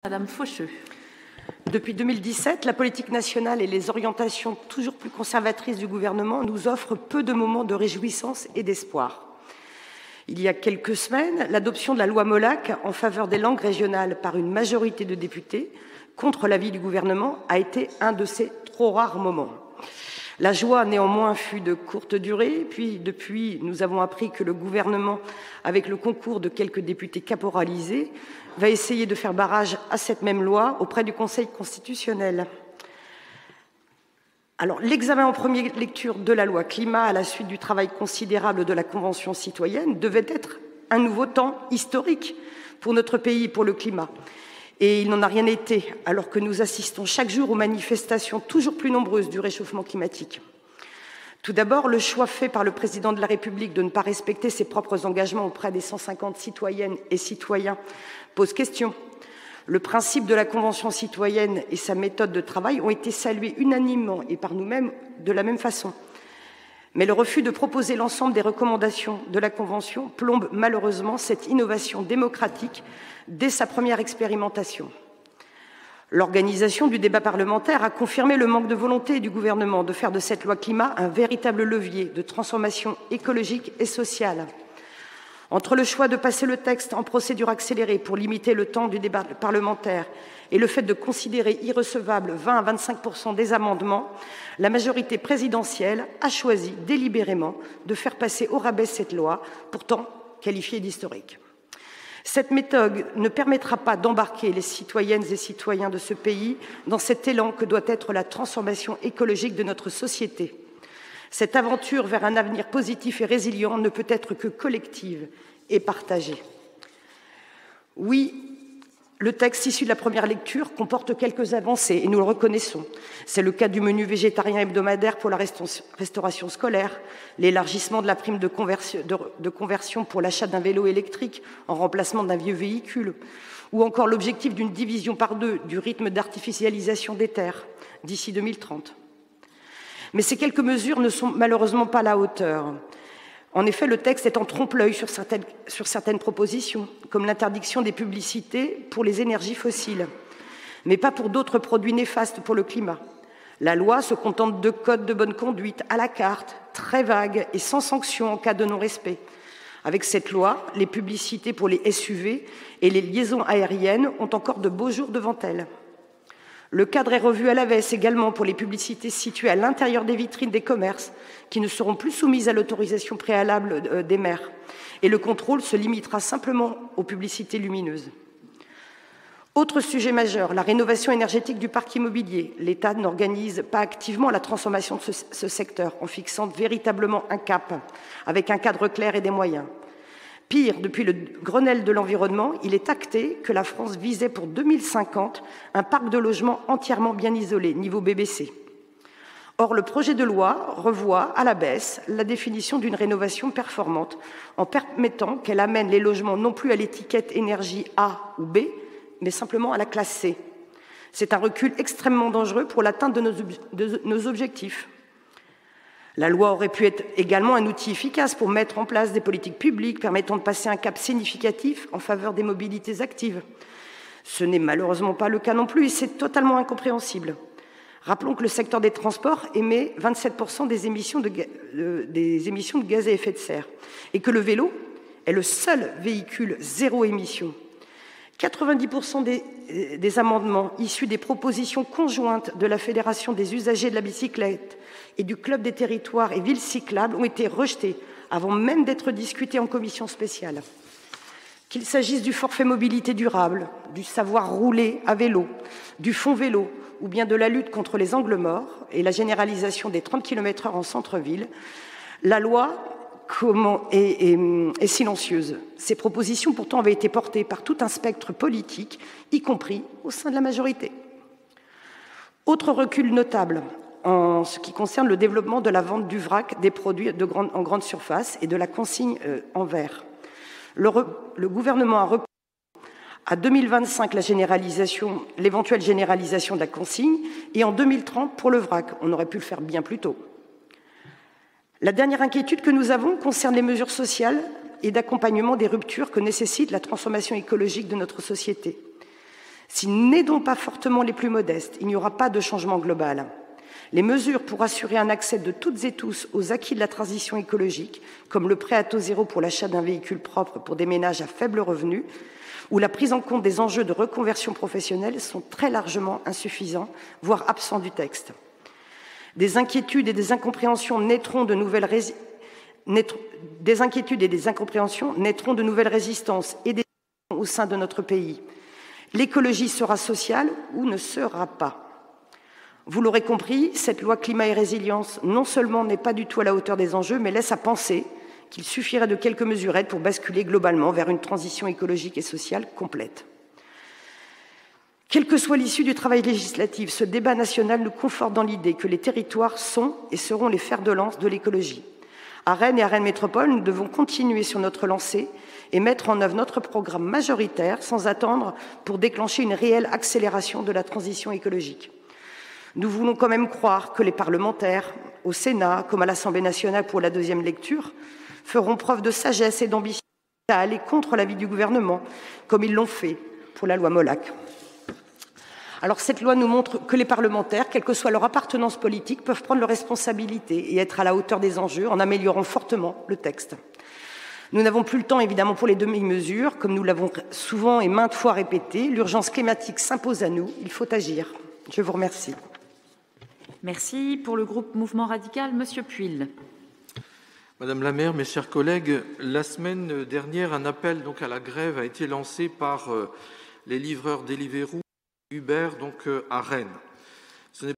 Madame Faucheux. Depuis 2017, la politique nationale et les orientations toujours plus conservatrices du gouvernement nous offrent peu de moments de réjouissance et d'espoir. Il y a quelques semaines, l'adoption de la loi Molac en faveur des langues régionales par une majorité de députés, contre l'avis du gouvernement, a été un de ces trop rares moments. La joie, néanmoins, fut de courte durée, puis depuis, nous avons appris que le gouvernement, avec le concours de quelques députés caporalisés, va essayer de faire barrage à cette même loi auprès du Conseil constitutionnel. Alors, l'examen en première lecture de la loi climat, à la suite du travail considérable de la Convention citoyenne, devait être un nouveau temps historique pour notre pays et pour le climat. Et il n'en a rien été, alors que nous assistons chaque jour aux manifestations toujours plus nombreuses du réchauffement climatique. Tout d'abord, le choix fait par le président de la République de ne pas respecter ses propres engagements auprès des 150 citoyennes et citoyens pose question. Le principe de la Convention citoyenne et sa méthode de travail ont été salués unanimement et par nous-mêmes de la même façon. Mais le refus de proposer l'ensemble des recommandations de la Convention plombe malheureusement cette innovation démocratique dès sa première expérimentation. L'organisation du débat parlementaire a confirmé le manque de volonté du gouvernement de faire de cette loi climat un véritable levier de transformation écologique et sociale. Entre le choix de passer le texte en procédure accélérée pour limiter le temps du débat parlementaire et le fait de considérer irrecevables 20 à 25% des amendements, la majorité présidentielle a choisi délibérément de faire passer au rabais cette loi, pourtant qualifiée d'historique. Cette méthode ne permettra pas d'embarquer les citoyennes et citoyens de ce pays dans cet élan que doit être la transformation écologique de notre société. Cette aventure vers un avenir positif et résilient ne peut être que collective et partagée. Oui, le texte issu de la première lecture comporte quelques avancées et nous le reconnaissons. C'est le cas du menu végétarien hebdomadaire pour la restauration scolaire, l'élargissement de la prime de conversion pour l'achat d'un vélo électrique en remplacement d'un vieux véhicule, ou encore l'objectif d'une division par 2 du rythme d'artificialisation des terres d'ici 2030. Mais ces quelques mesures ne sont malheureusement pas à la hauteur. En effet, le texte est en trompe-l'œil sur certaines propositions, comme l'interdiction des publicités pour les énergies fossiles, mais pas pour d'autres produits néfastes pour le climat. La loi se contente de codes de bonne conduite à la carte, très vagues et sans sanction en cas de non-respect. Avec cette loi, les publicités pour les SUV et les liaisons aériennes ont encore de beaux jours devant elles. Le cadre est revu à la baisse également pour les publicités situées à l'intérieur des vitrines des commerces, qui ne seront plus soumises à l'autorisation préalable des maires. Et le contrôle se limitera simplement aux publicités lumineuses. Autre sujet majeur, la rénovation énergétique du parc immobilier. L'État n'organise pas activement la transformation de ce secteur en fixant véritablement un cap, avec un cadre clair et des moyens. Pire, depuis le Grenelle de l'environnement, il est acté que la France visait pour 2050 un parc de logements entièrement bien isolé, niveau BBC. Or, le projet de loi revoit à la baisse la définition d'une rénovation performante en permettant qu'elle amène les logements non plus à l'étiquette énergie A ou B, mais simplement à la classe C. C'est un recul extrêmement dangereux pour l'atteinte de nos objectifs. La loi aurait pu être également un outil efficace pour mettre en place des politiques publiques permettant de passer un cap significatif en faveur des mobilités actives. Ce n'est malheureusement pas le cas non plus et c'est totalement incompréhensible. Rappelons que le secteur des transports émet 27% des émissions de gaz à effet de serre et que le vélo est le seul véhicule zéro émission. 90% des amendements issus des propositions conjointes de la Fédération des usagers de la bicyclette et du Club des territoires et villes cyclables ont été rejetés avant même d'être discutés en commission spéciale. Qu'il s'agisse du forfait mobilité durable, du savoir rouler à vélo, du fonds vélo ou bien de la lutte contre les angles morts et la généralisation des 30 km/h en centre-ville, la loi est silencieuse. Ces propositions pourtant avaient été portées par tout un spectre politique, y compris au sein de la majorité. Autre recul notable en ce qui concerne le développement de la vente du vrac des produits en grande surface et de la consigne en verre. Le gouvernement a repris à 2025 l'éventuelle généralisation de la consigne et en 2030 pour le vrac. On aurait pu le faire bien plus tôt. La dernière inquiétude que nous avons concerne les mesures sociales et d'accompagnement des ruptures que nécessite la transformation écologique de notre société. Si nous n'aidons pas fortement les plus modestes, il n'y aura pas de changement global. Les mesures pour assurer un accès de toutes et tous aux acquis de la transition écologique, comme le prêt à taux zéro pour l'achat d'un véhicule propre pour des ménages à faible revenu, ou la prise en compte des enjeux de reconversion professionnelle, sont très largement insuffisants, voire absents du texte. Des inquiétudes et des incompréhensions naîtront de nouvelles résistances et des au sein de notre pays. L'écologie sera sociale ou ne sera pas. Vous l'aurez compris, cette loi climat et résilience non seulement n'est pas du tout à la hauteur des enjeux, mais laisse à penser qu'il suffirait de quelques mesurettes pour basculer globalement vers une transition écologique et sociale complète. Quelle que soit l'issue du travail législatif, ce débat national nous conforte dans l'idée que les territoires sont et seront les fers de lance de l'écologie. À Rennes et à Rennes Métropole, nous devons continuer sur notre lancée et mettre en œuvre notre programme majoritaire sans attendre pour déclencher une réelle accélération de la transition écologique. Nous voulons quand même croire que les parlementaires, au Sénat comme à l'Assemblée nationale pour la deuxième lecture, feront preuve de sagesse et d'ambition à aller contre l'avis du gouvernement, comme ils l'ont fait pour la loi Molac. Alors cette loi nous montre que les parlementaires, quelle que soit leur appartenance politique, peuvent prendre leurs responsabilités et être à la hauteur des enjeux en améliorant fortement le texte. Nous n'avons plus le temps, évidemment, pour les demi-mesures. Comme nous l'avons souvent et maintes fois répété, l'urgence climatique s'impose à nous. Il faut agir. Je vous remercie. Merci. Pour le groupe Mouvement Radical, Monsieur Puil. Madame la maire, mes chers collègues, la semaine dernière, un appel à la grève a été lancé par les livreurs Deliveroo Uber à Rennes.